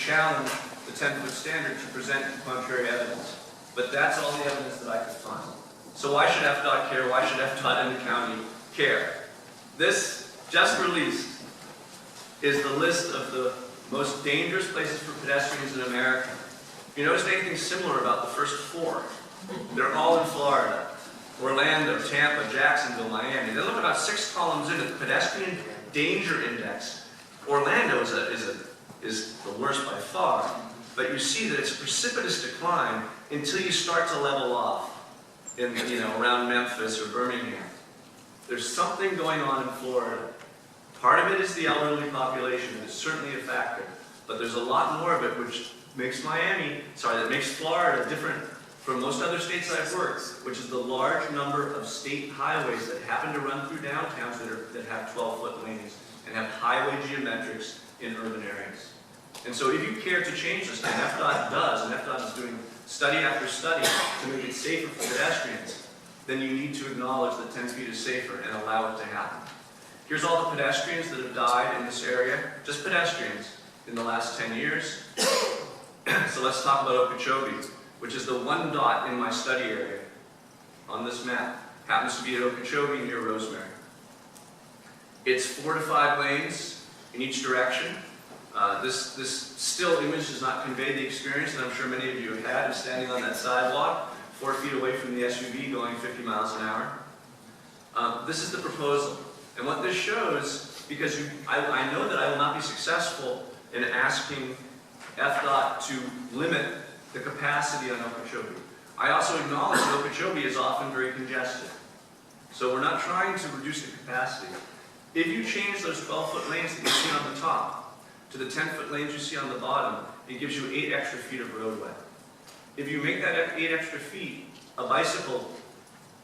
challenge the 10-foot standard to present contrary evidence. But that's all the evidence that I could find. So why should FDOT care? Why should FDOT and the county care? This, just released, is the list of the most dangerous places for pedestrians in America. If you noticed anything similar about the first four, they're all in Florida. Orlando, Tampa, Jacksonville, Miami. They look about 6 columns into the pedestrian danger index. Orlando is the worst by far, but you see that it's a precipitous decline until you start to level off in, around Memphis or Birmingham. There's something going on in Florida. Part of it is the elderly population. It's certainly a factor, but there's a lot more of it which makes that makes Florida different from most other states I've worked, which is the large number of state highways that happen to run through downtowns that have 12-foot lanes and have highway geometrics in urban areas. And so if you care to change this, and FDOT does, and FDOT is doing study after study to make it safer for pedestrians, then you need to acknowledge that 10 feet is safer and allow it to happen. Here's all the pedestrians that have died in this area, just pedestrians, in the last 10 years. So let's talk about Okeechobee, which is the one dot in my study area on this map. Happens to be at Okeechobee near Rosemary. It's 4 to 5 lanes in each direction. This still image does not convey the experience that I'm sure many of you have had of standing on that sidewalk, 4 feet away from the SUV going 50 miles an hour. This is the proposal. And what this shows, because I know that I will not be successful in asking FDOT to limit the capacity on Okeechobee. I also acknowledge that Okeechobee is often very congested. So we're not trying to reduce the capacity. If you change those 12-foot lanes that you see on the top to the 10-foot lanes you see on the bottom, it gives you 8 extra feet of roadway. If you make that 8 extra feet a bicycle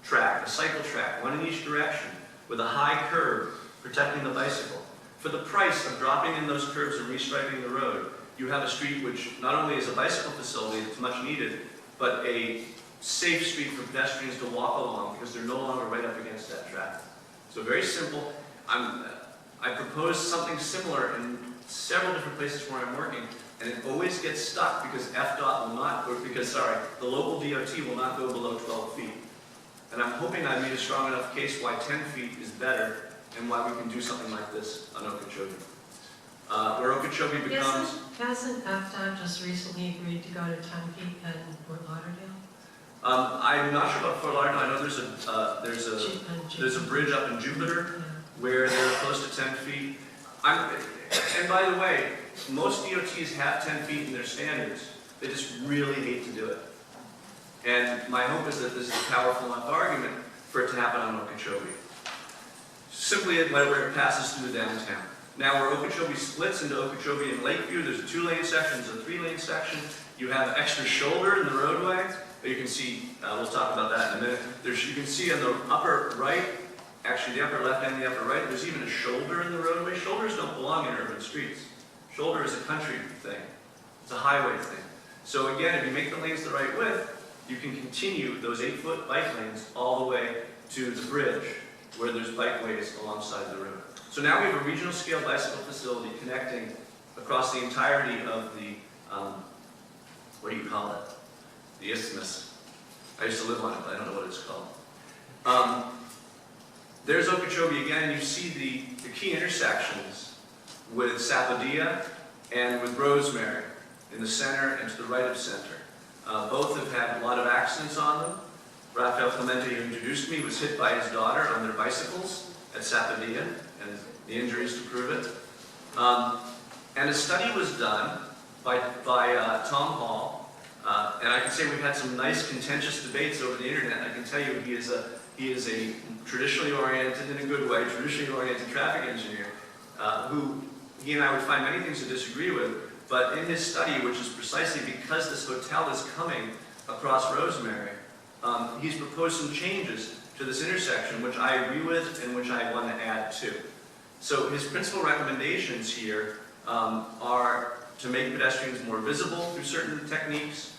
track, a cycle track, one in each direction, with a high curb protecting the bicycle, for the price of dropping in those curbs and restriping the road, you have a street which not only is a bicycle facility that's much needed, but a safe street for pedestrians to walk along because they're no longer right up against that traffic. So very simple. I propose something similar in several different places where I'm working, and it always gets stuck because FDOT will not, or because, the local DOT will not go below 12 feet. And I'm hoping I've made a strong enough case why 10 feet is better and why we can do something like this on Okeechobee. Where Okeechobee becomes... Hasn't FDOT just recently agreed to go to 10 feet in Fort Lauderdale? I'm not sure about Fort Lauderdale. I know there's a bridge up in Jupiter where they're close to 10 feet. And by the way, most DOTs have 10 feet in their standards. They just really hate to do it. And my hope is that this is a powerful enough argument for it to happen on Okeechobee. Simply where it passes through the downtown. Now where Okeechobee splits into Okeechobee and Lakeview, there's a 2-lane section, there's a 3-lane section. You have extra shoulder in the roadway. You can see, we'll talk about that in a minute. You can see on the upper right, actually the upper left and the upper right, there's even a shoulder in the roadway. Shoulders don't belong in urban streets. Shoulder is a country thing. It's a highway thing. So again, if you make the lanes the right width, you can continue those 8-foot bike lanes all the way to the bridge where there's bikeways alongside the road. So now we have a regional scale bicycle facility connecting across the entirety of the, what do you call it? The isthmus. I used to live on it, but I don't know what it's called. There's Okeechobee again, and you see the key intersections with Sapodilla and with Rosemary in the center and to the right of center. Both have had a lot of accidents on them. Rafael Clemente, who introduced me, was hit by his daughter on their bicycles at Sapodilla, and the injuries to prove it. And a study was done by Tom Hall, and I can say we've had some nice contentious debates over the internet. I can tell you he is a traditionally oriented, in a good way, traditionally oriented traffic engineer, who he and I would find many things to disagree with, but in his study, which is precisely because this hotel is coming across Rosemary, he's proposed some changes to this intersection, which I agree with and which I want to add to. So his principal recommendations here are to make pedestrians more visible through certain techniques,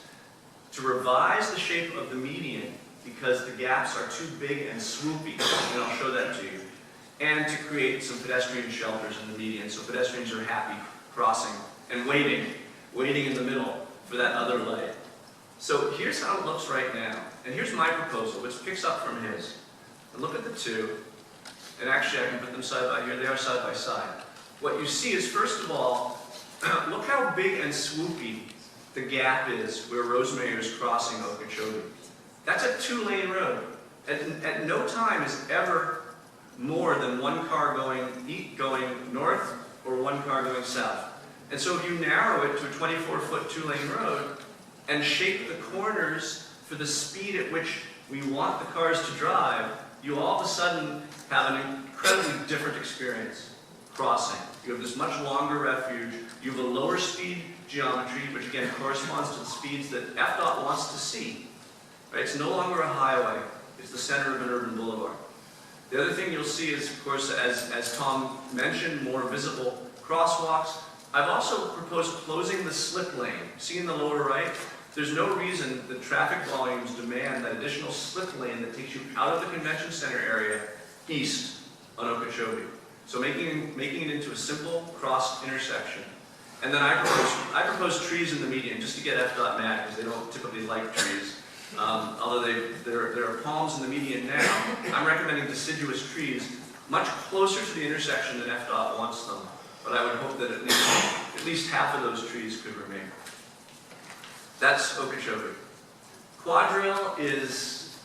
to revise the shape of the median because the gaps are too big and swoopy, and I'll show that to you, and to create some pedestrian shelters in the median so pedestrians are happy crossing and waiting waiting in the middle for that other light. So here's how it looks right now. And here's my proposal, which picks up from his. And look at the two. And actually, I can put them side by here. They are side by side. What you see is, first of all, look how big and swoopy the gap is where Rosemary is crossing Okeechobee. That's a two-lane road. At no time is ever more than one car going north or one car going south. And so if you narrow it to a 24-foot two-lane road and shape the corners for the speed at which we want the cars to drive, you all of a sudden have an incredibly different experience crossing. You have this much longer refuge. You have a lower speed geometry, which again corresponds to the speeds that FDOT wants to see. Right? It's no longer a highway. It's the center of an urban boulevard. The other thing you'll see is, of course, as Tom mentioned, more visible crosswalks. I've also proposed closing the slip lane. See in the lower right? There's no reason that traffic volumes demand that additional slip lane that takes you out of the convention center area east on Okeechobee. So making it into a simple cross intersection. And then I propose trees in the median, just to get FDOT mad, because they don't typically like trees. Although there are palms in the median now, I'm recommending deciduous trees much closer to the intersection than FDOT wants them. But I would hope that at least half of those trees could remain. That's Okeechobee. Quadrille is,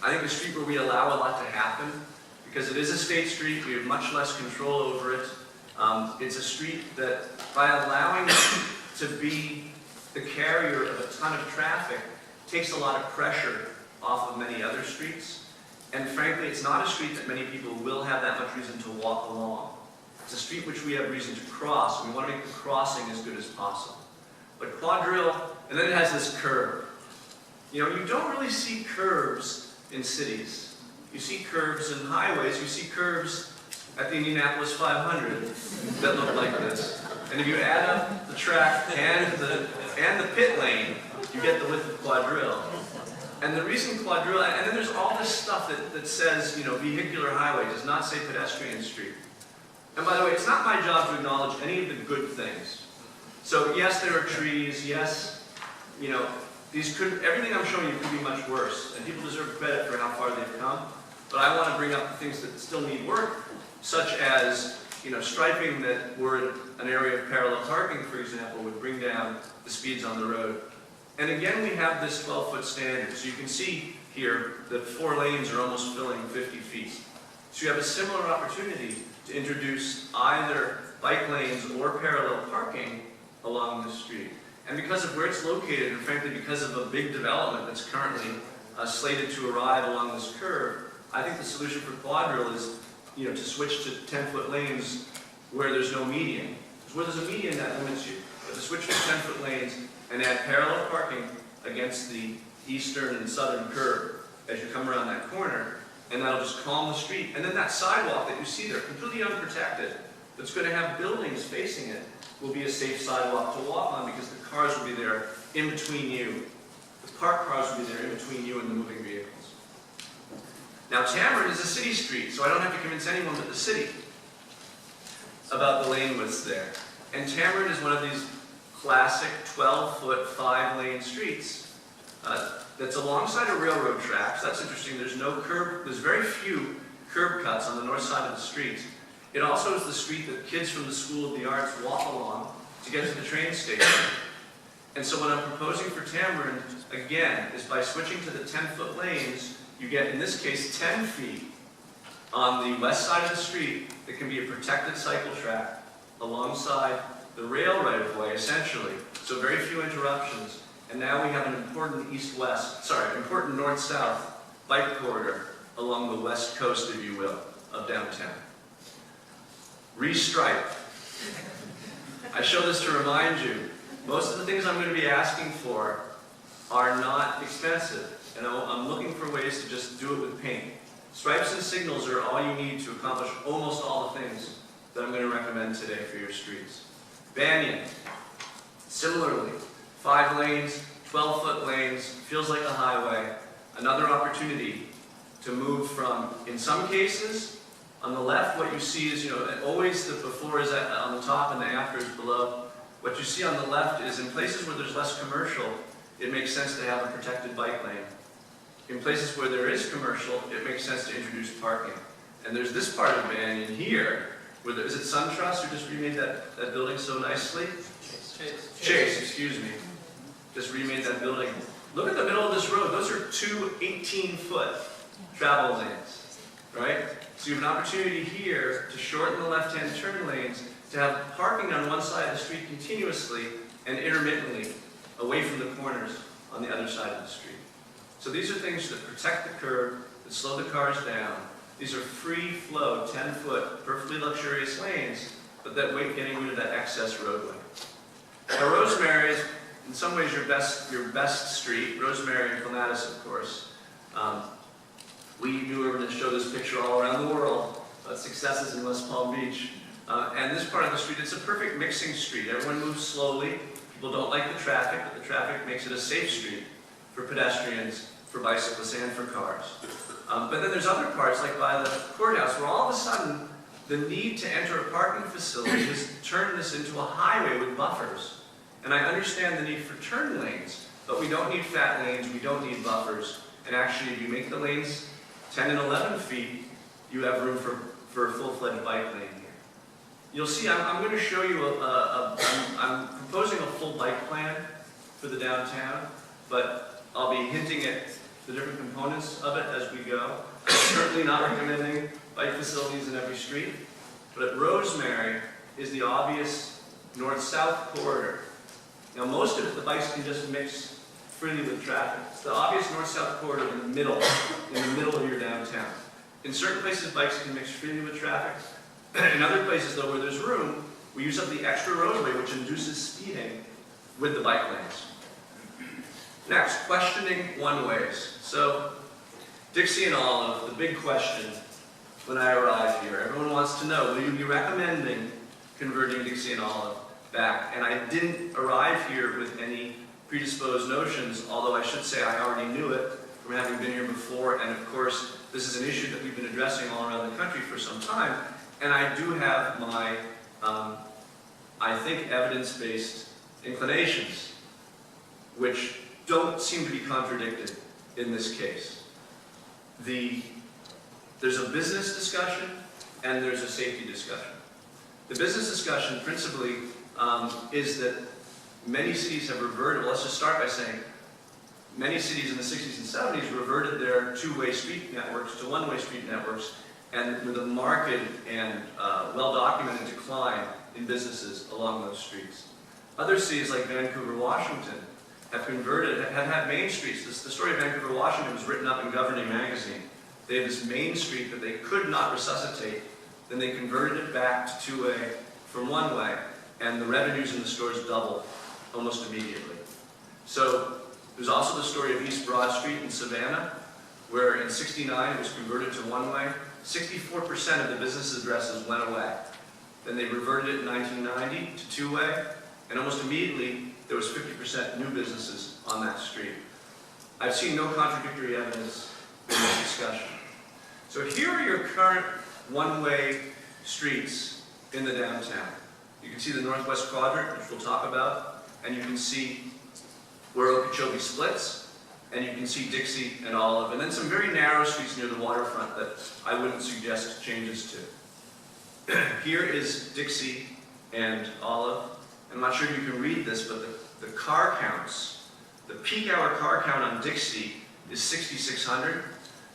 I think, a street where we allow a lot to happen, because it is a state street. We have much less control over it. It's a street that, by allowing it to be the carrier of a ton of traffic, takes a lot of pressure off of many other streets. And frankly, it's not a street that many people will have that much reason to walk along. It's a street which we have reason to cross, and we want to make the crossing as good as possible. But Quadrille, and then it has this curve. You know, you don't really see curves in cities. You see curves in highways, you see curves at the Indianapolis 500 that look like this. And if you add up the track and the pit lane, you get the width of Quadrille. And the reason Quadrille, and then there's all this stuff that says, you know, vehicular highway, does not say pedestrian street. And by the way, it's not my job to acknowledge any of the good things. So yes, there are trees, yes, you know, everything I'm showing you could be much worse, and people deserve credit for how far they've come. But I want to bring up the things that still need work, such as, you know, striping that were an area of parallel parking, for example, would bring down the speeds on the road. And again, we have this 12-foot standard. So you can see here that 4 lanes are almost filling 50 feet. So you have a similar opportunity to introduce either bike lanes or parallel parking along the street. And because of where it's located, and frankly because of a big development that's currently slated to arrive along this curve, I think the solution for Quadrille is, you know, to switch to 10-foot lanes where there's no median. Because where there's a median, that limits you. But to switch to 10-foot lanes and add parallel parking against the eastern and southern curve as you come around that corner, and that'll just calm the street. And then that sidewalk that you see there, completely unprotected, that's going to have buildings facing it, will be a safe sidewalk to walk on, because the cars will be there in between you. The parked cars will be there in between you and the moving vehicles. Now, Tamarind is a city street, so I don't have to convince anyone but the city about the lane widths there. And Tamarind is one of these classic 12-foot, 5-lane streets that's alongside a railroad tracks. That's interesting. There's very few curb cuts on the north side of the street. It also is the street that kids from the School of the Arts walk along to get to the train station. And so what I'm proposing for Tamarind, again, is by switching to the 10-foot lanes, you get, in this case, 10 feet on the west side of the street that can be a protected cycle track alongside the rail right-of-way, essentially. So very few interruptions. And now we have an important important north-south bike corridor along the west coast, if you will, of downtown. Restripe. I show this to remind you, most of the things I'm going to be asking for are not expensive, and I'm looking for ways to just do it with paint. Stripes and signals are all you need to accomplish almost all the things that I'm going to recommend today for your streets. Banyan, similarly, 5 lanes, 12-foot lanes, feels like a highway. Another opportunity to move from, in some cases, on the left, what you see is, you know, always the before is on the top and the after is below. What you see on the left is in places where there's less commercial, it makes sense to have a protected bike lane. In places where there is commercial, it makes sense to introduce parking. And there's this part of Banyan here, where is it SunTrust who just remade that building so nicely? Chase, excuse me. Just remade that building. Look at the middle of this road. Those are two 18-foot travel lanes, right? So you have an opportunity here to shorten the left-hand turn lanes, to have parking on one side of the street continuously and intermittently away from the corners on the other side of the street. So these are things that protect the curb, that slow the cars down. These are free flow, 10-foot, perfectly luxurious lanes, but that wait getting rid of that excess roadway. Now Rosemary is in some ways your best street, Rosemary and Clematis, of course. We knew we were going to show this picture all around the world, successes in West Palm Beach. And this part of the street, it's a perfect mixing street. Everyone moves slowly. People don't like the traffic, but the traffic makes it a safe street for pedestrians, for bicyclists, and for cars. But then there's other parts, like by the courthouse, where all of a sudden the need to enter a parking facility has turned this into a highway with buffers. And I understand the need for turn lanes, but we don't need fat lanes, we don't need buffers. And actually, if you make the lanes 10 and 11 feet, you have room for a full-fledged bike lane here. You'll see, I'm going to show you I'm proposing a full bike plan for the downtown, but I'll be hinting at the different components of it as we go. I'm certainly not recommending bike facilities in every street, but at Rosemary is the obvious north-south corridor. Now most of it, the bikes can just mix freely with traffic. It's the obvious north-south corridor in the middle of your downtown. In certain places, bikes can mix freely with traffic. In other places, though, where there's room, we use up the extra roadway, which induces speeding with the bike lanes. Next, questioning one-ways. So, Dixie and Olive, the big question when I arrived here, everyone wants to know, will you be recommending converting Dixie and Olive back? And I didn't arrive here with any predisposed notions, although I should say I already knew it from having been here before, and of course, this is an issue that we've been addressing all around the country for some time, and I do have my, I think, evidence-based inclinations, which don't seem to be contradicted in this case. There's a business discussion and there's a safety discussion. The business discussion principally is that many cities have reverted, well, let's just start by saying, many cities in the 60s and 70s reverted their two-way street networks to one-way street networks, and with a marked and well-documented decline in businesses along those streets. Other cities like Vancouver, Washington, have converted, have had main streets. The story of Vancouver, Washington was written up in Governing magazine. They had this main street that they could not resuscitate. Then they converted it back to two-way from one-way, and the revenues in the stores doubled almost immediately. So there's also the story of East Broad Street in Savannah, where in '69 it was converted to one-way. 64% of the business addresses went away. Then they reverted it in 1990 to two-way, and almost immediately there was 50% new businesses on that street. I've seen no contradictory evidence in this discussion. So here are your current one-way streets in the downtown. You can see the northwest quadrant, which we'll talk about, and you can see where Okeechobee splits, and you can see Dixie and Olive, and then some very narrow streets near the waterfront that I wouldn't suggest changes to. Here is Dixie and Olive. I'm not sure if you can read this, but the car counts, the peak hour car count on Dixie is 6,600.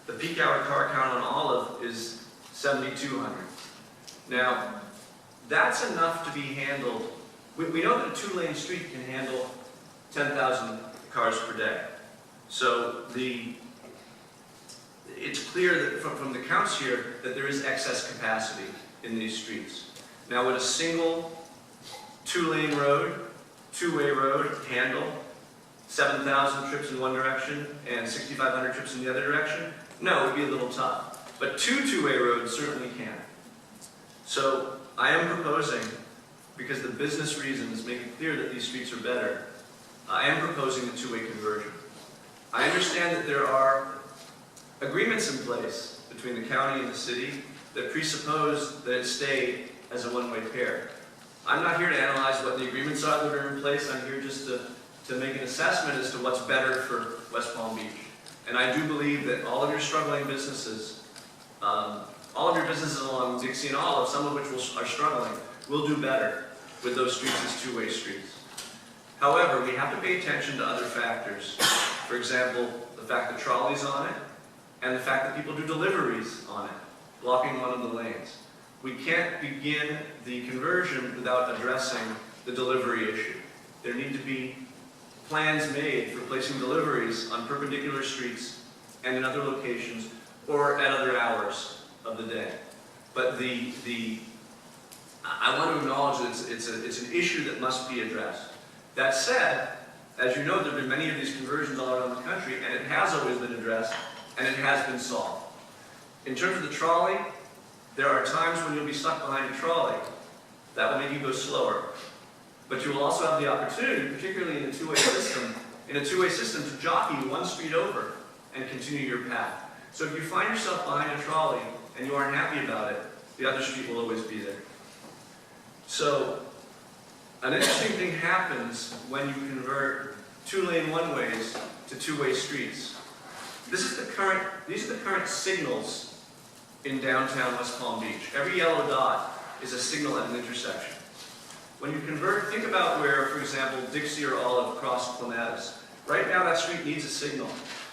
The peak hour car count on Olive is 7,200. Now, that's enough to be handled. We know that a two-lane street can handle 10,000 cars per day. So it's clear that from the counts here that there is excess capacity in these streets. Now, would a single two-lane road, two-way road handle 7,000 trips in one direction and 6,500 trips in the other direction? No, it would be a little tough. But two-way roads certainly can. So I am proposing, because the business reasons make it clear that these streets are better, I am proposing the two-way conversion. I understand that there are agreements in place between the county and the city that presuppose that it stay as a one-way pair. I'm not here to analyze what the agreements are that are in place. I'm here just to make an assessment as to what's better for West Palm Beach. And I do believe that all of your struggling businesses, all of your businesses along Dixie and Olive, some of which are struggling, will do better with those streets as two-way streets. However, we have to pay attention to other factors. For example, the fact that trolleys on it, and the fact that people do deliveries on it, blocking one of the lanes. We can't begin the conversion without addressing the delivery issue. There need to be plans made for placing deliveries on perpendicular streets and in other locations or at other hours of the day. But I want to acknowledge that it's an issue that must be addressed. That said, as you know, there have been many of these conversions all around the country, and it has always been addressed, and it has been solved. In terms of the trolley, there are times when you'll be stuck behind a trolley. That will make you go slower. But you will also have the opportunity, particularly in a two-way system, to jockey one street over and continue your path. So if you find yourself behind a trolley and you aren't happy about it, the other street will always be there. So an interesting thing happens when you convert two-lane one-ways to two-way streets. These are the current signals in downtown West Palm Beach. Every yellow dot is a signal at an intersection. When you convert, think about where, for example, Dixie or Olive cross Clematis. Right now that street needs a signal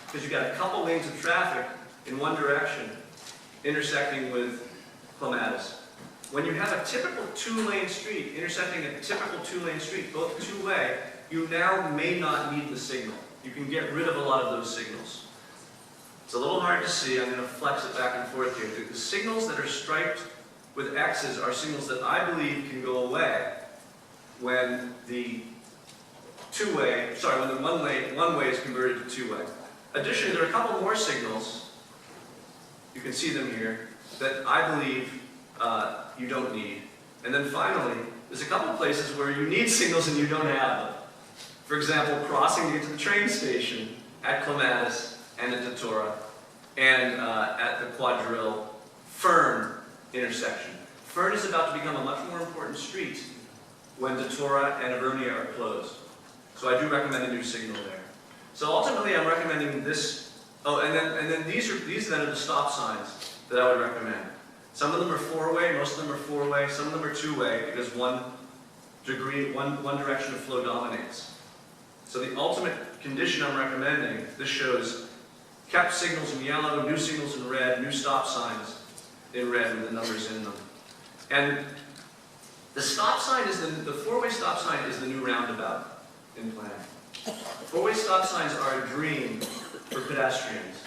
because you've got a couple lanes of traffic in one direction intersecting with Clematis. When you have a typical two-lane street intersecting a typical two-lane street, both two-way, you now may not need the signal. You can get rid of a lot of those signals. It's a little hard to see. I'm going to flex it back and forth here. The signals that are striped with X's are signals that I believe can go away when the one-way is converted to two-way. Additionally, there are a couple more signals, you can see them here, that I believe you don't need. And then finally, there's a couple places where you need signals and you don't have them. For example, crossing to get to the train station at Clematis and at Datura, and at the Quadrille Fern intersection. Fern is about to become a much more important street when Datura and Ivernia are closed. So I do recommend a new signal there. So ultimately I'm recommending this, and then these are the stop signs that I would recommend. Some of them are four-way, most of them are four-way, some of them are two-way because one direction of flow dominates. So the ultimate condition I'm recommending, this shows kept signals in yellow, new signals in red, new stop signs in red with the numbers in them. And the stop sign is the four-way stop sign is the new roundabout in planning. Four-way stop signs are a dream for pedestrians.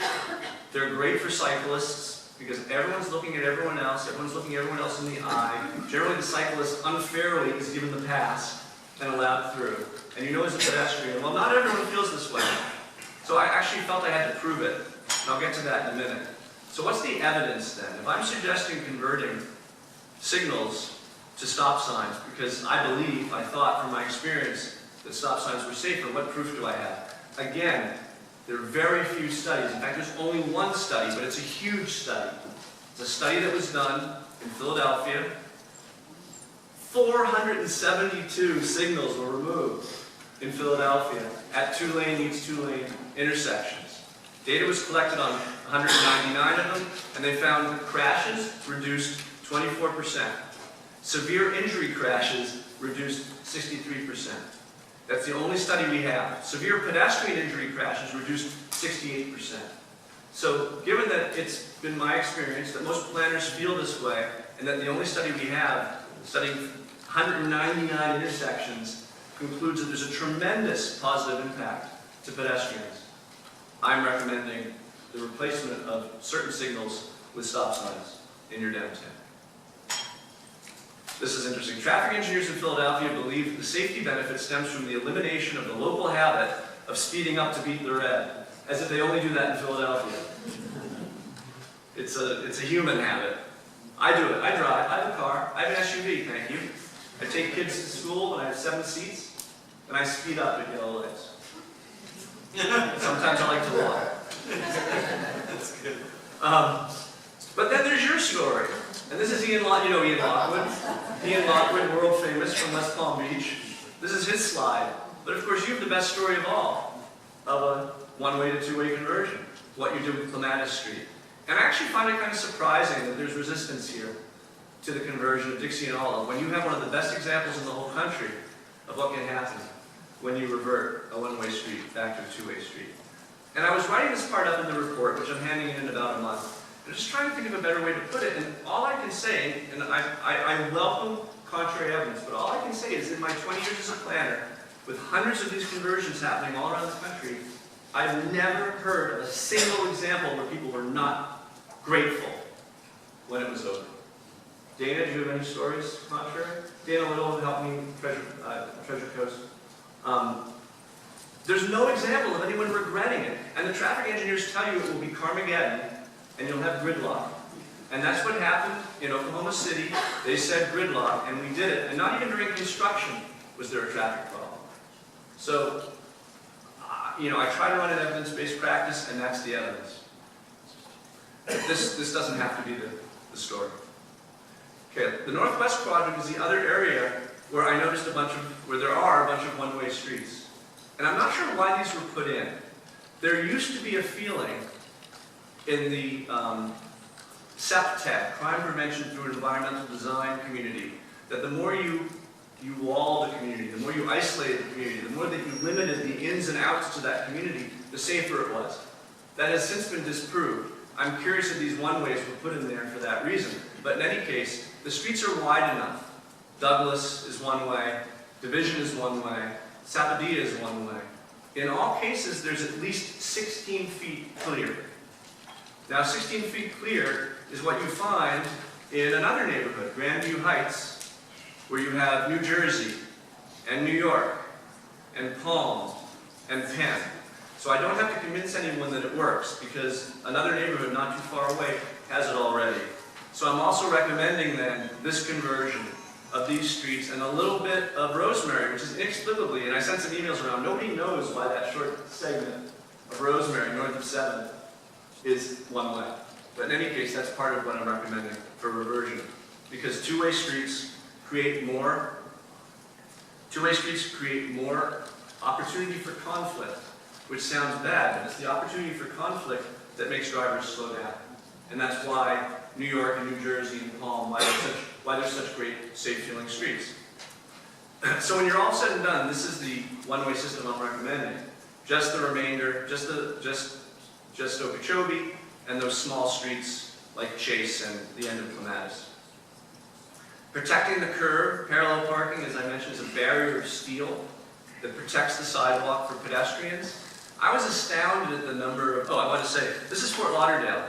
They're great for cyclists because everyone's looking at everyone else, everyone's looking everyone else in the eye. Generally the cyclist unfairly is given the pass and allowed through. And you know as a pedestrian, well, not everyone feels this way. So I actually felt I had to prove it. And I'll get to that in a minute. So what's the evidence then? If I'm suggesting converting signals to stop signs, because I thought from my experience that stop signs were safer, what proof do I have? Again, there are very few studies. In fact, there's only one study, but it's a huge study. It's a study that was done in Philadelphia. 472 signals were removed in Philadelphia at two-lane meets two-lane intersections. Data was collected on 199 of them, and they found crashes reduced 24%. Severe injury crashes reduced 63%. That's the only study we have. Severe pedestrian injury crashes reduced 68%. So given that it's been my experience that most planners feel this way, and that the only study we have, studying 199 intersections, concludes that there's a tremendous positive impact to pedestrians, I'm recommending the replacement of certain signals with stop signs in your downtown. This is interesting. Traffic engineers in Philadelphia believe that the safety benefit stems from the elimination of the local habit of speeding up to beat the red, as if they only do that in Philadelphia. It's a human habit. I do it. I drive. I have a car. I have an SUV, thank you. I take kids to school and I have 7 seats, and I speed up at yellow lights. Sometimes I like to walk. That's good. But then there's your story. And this is Ian Lockwood, you know Ian Lockwood. Ian Lockwood, world famous from West Palm Beach. This is his slide. But of course, you have the best story of all, of a one-way to two-way conversion, what you do with Clematis Street. And I actually find it kind of surprising that there's resistance here to the conversion of Dixie and Olive, when you have one of the best examples in the whole country of what can happen when you revert a one-way street back to a two-way street. And I was writing this part up in the report, which I'm handing in about a month. I'm just trying to think of a better way to put it, and all I can say, and I welcome contrary evidence, but all I can say is in my 20 years as a planner, with hundreds of these conversions happening all around the country, I've never heard of a single example where people were not grateful when it was over. Dana, do you have any stories contrary? Dana Little helped me, Treasure Coast. There's no example of anyone regretting it. And the traffic engineers tell you it will be Carmageddon, and you'll have gridlock. And that's what happened in Oklahoma City. They said gridlock, and we did it. And not even during construction was there a traffic problem. So, I try to run an evidence-based practice, and that's the evidence. This doesn't have to be the story. Okay, the northwest quadrant is the other area where I noticed where there are a bunch of one-way streets. And I'm not sure why these were put in. There used to be a feeling in the CEPTEC, Crime Prevention Through Environmental Design community, that the more you wall the community, the more you isolated the community, the more that you limited the ins and outs to that community, the safer it was. That has since been disproved. I'm curious if these one-ways were put in there for that reason. But in any case, the streets are wide enough. Douglas is one way, Division is one way, Sapodilla is one way. In all cases, there's at least 16 feet clear. Now, 16 feet clear is what you find in another neighborhood, Grandview Heights, where you have New Jersey, and New York, and Palm, and Penn. So I don't have to convince anyone that it works, because another neighborhood not too far away has it already. So I'm also recommending then this conversion of these streets and a little bit of Rosemary, which is inexplicably, and I sent some emails around, nobody knows why that short segment of Rosemary north of 7th is one way. But in any case, that's part of what I'm recommending for reversion. Because two-way streets create more opportunity for conflict, which sounds bad, but it's the opportunity for conflict that makes drivers slow down. And that's why New York and New Jersey and Palm, why there's such great safe-feeling streets. So when you're all said and done, this is the one-way system I'm recommending. Just the remainder, just Okeechobee, and those small streets like Chase and the end of Clematis. Protecting the curb, parallel parking, as I mentioned, is a barrier of steel that protects the sidewalk for pedestrians. I was astounded at the number of, I want to say, this is Fort Lauderdale.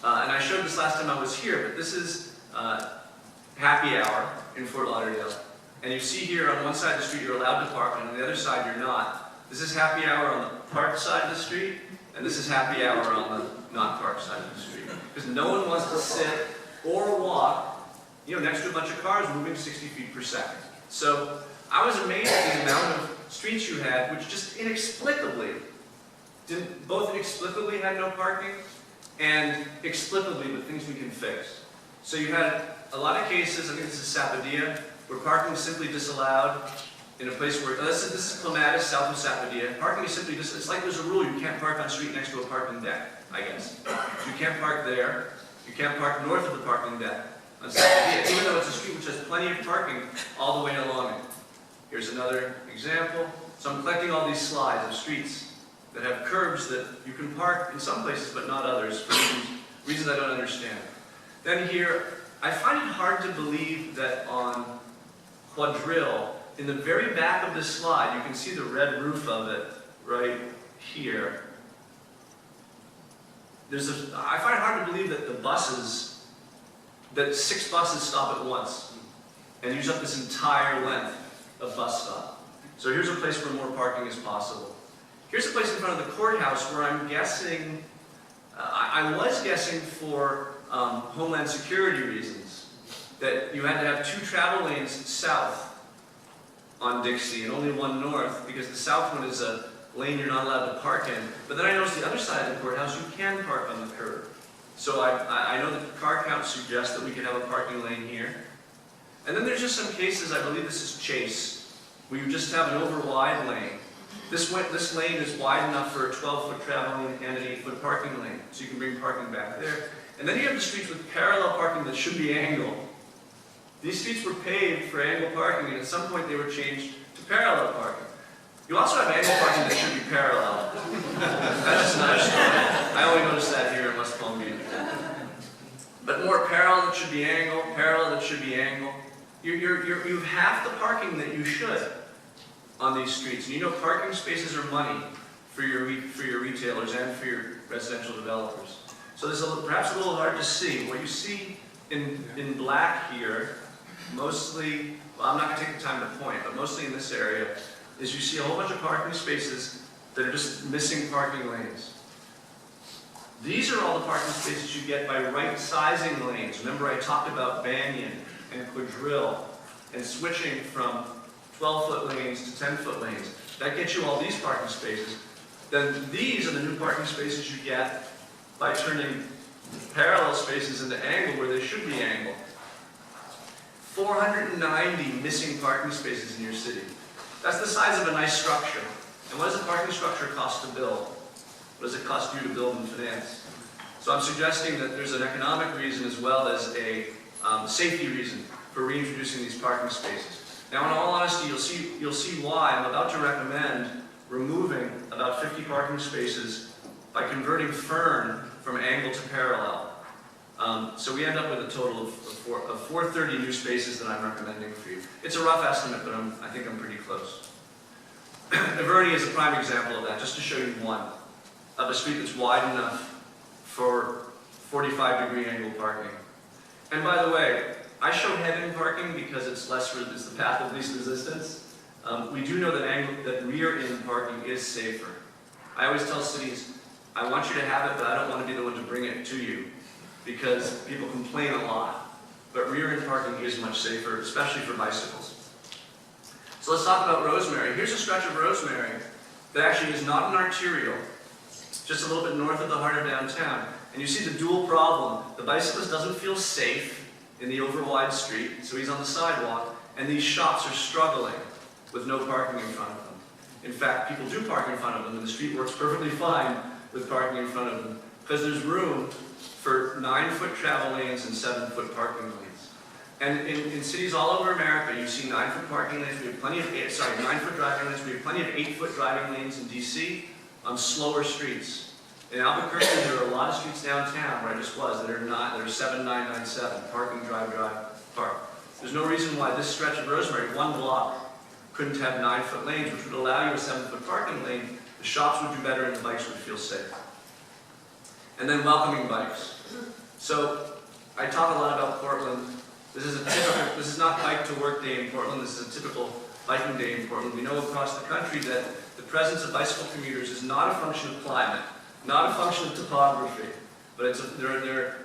And I showed this last time I was here, but this is happy hour in Fort Lauderdale. And you see here on one side of the street you're allowed to park, and on the other side you're not. This is happy hour on the park side of the street, and this is happy hour on the non-park side of the street. Because no one wants to sit or walk, next to a bunch of cars moving 60 feet per second. So I was amazed at the amount of streets you had, which just both inexplicably had no parking, and explicably the things we can fix. So you had a lot of cases, I think this is Sapodilla, where parking is simply disallowed in a place where, this is Clematis, south of Sapodilla. Parking is simply it's like there's a rule, you can't park on a street next to a parking deck, I guess. You can't park there, you can't park north of the parking deck on Sapodilla, even though it's a street which has plenty of parking all the way along it. Here's another example. So I'm collecting all these slides of streets that have curbs that you can park in some places but not others for reasons I don't understand. Then here, I find it hard to believe that on Quadrille, in the very back of this slide, you can see the red roof of it right here. I find it hard to believe that that 6 buses stop at once and use up this entire length of bus stop. So here's a place where more parking is possible. Here's a place in front of the courthouse where I'm guessing, I was guessing for Homeland Security reasons, that you had to have 2 travel lanes south on Dixie and only 1 north, because the south one is a lane you're not allowed to park in. But then I noticed the other side of the courthouse, you can park on the curb. So I know that the car count suggests that we could have a parking lane here. And then there's just some cases, I believe this is Chase, where you just have an over-wide lane. This lane is wide enough for a 12-foot travel lane and an 8-foot parking lane, so you can bring parking back there. And then you have the streets with parallel parking that should be angled. These streets were paved for angle parking, and at some point they were changed to parallel parking. You also have angle parking that should be parallel. That's just another story. I only noticed that here in West Palm Beach. But more parallel that should be angle, parallel that should be angle. You have half the parking that you should on these streets. And you know parking spaces are money for your retailers and for your residential developers. So this is perhaps a little hard to see. What you see in black here, mostly, well, I'm not going to take the time to point, but mostly in this area, is you see a whole bunch of parking spaces that are just missing parking lanes. These are all the parking spaces you get by right-sizing lanes. Remember I talked about Banyan and Quadrille and switching from 12-foot lanes to 10-foot lanes. That gets you all these parking spaces. Then these are the new parking spaces you get by turning parallel spaces into angle where they should be angled. 490 missing parking spaces in your city. That's the size of a nice structure. And what does a parking structure cost to build? What does it cost you to build and finance? So I'm suggesting that there's an economic reason as well as a safety reason for reintroducing these parking spaces. Now, in all honesty, you'll see why I'm about to recommend removing about 50 parking spaces by converting Fern from angle to parallel. So we end up with a total of 430 new spaces that I'm recommending for you. It's a rough estimate, but I think I'm pretty close. Averni is a prime example of that, just to show you one, of a street that's wide enough for 45-degree angle parking. And by the way, I show head-in parking because it's the path of least resistance. We do know that rear-in parking is safer. I always tell cities, I want you to have it, but I don't want to be the one to bring it to you, because people complain a lot. But rear-in parking is much safer, especially for bicycles. So let's talk about Rosemary. Here's a stretch of Rosemary that actually is not an arterial, just a little bit north of the heart of downtown. And you see the dual problem. The bicyclist doesn't feel safe in the over-wide street, so he's on the sidewalk, and these shops are struggling with no parking in front of them. In fact, people do park in front of them, and the street works perfectly fine with parking in front of them, because there's room for 9-foot travel lanes and 7-foot parking lanes. And in cities all over America, you see 9-foot parking lanes. We have plenty of 9-foot driving lanes. We have plenty of 8-foot driving lanes in DC on slower streets. In Albuquerque, there are a lot of streets downtown where I just was that are 7997, parking, drive, park. There's no reason why this stretch of Rosemary, one block, couldn't have 9-foot lanes, which would allow you a 7-foot parking lane. The shops would do better and the bikes would feel safe. And then welcoming bikes. So I talk a lot about Portland. This is not bike to work day in Portland. This is a typical biking day in Portland. We know across the country that the presence of bicycle commuters is not a function of climate, not a function of topography, but they're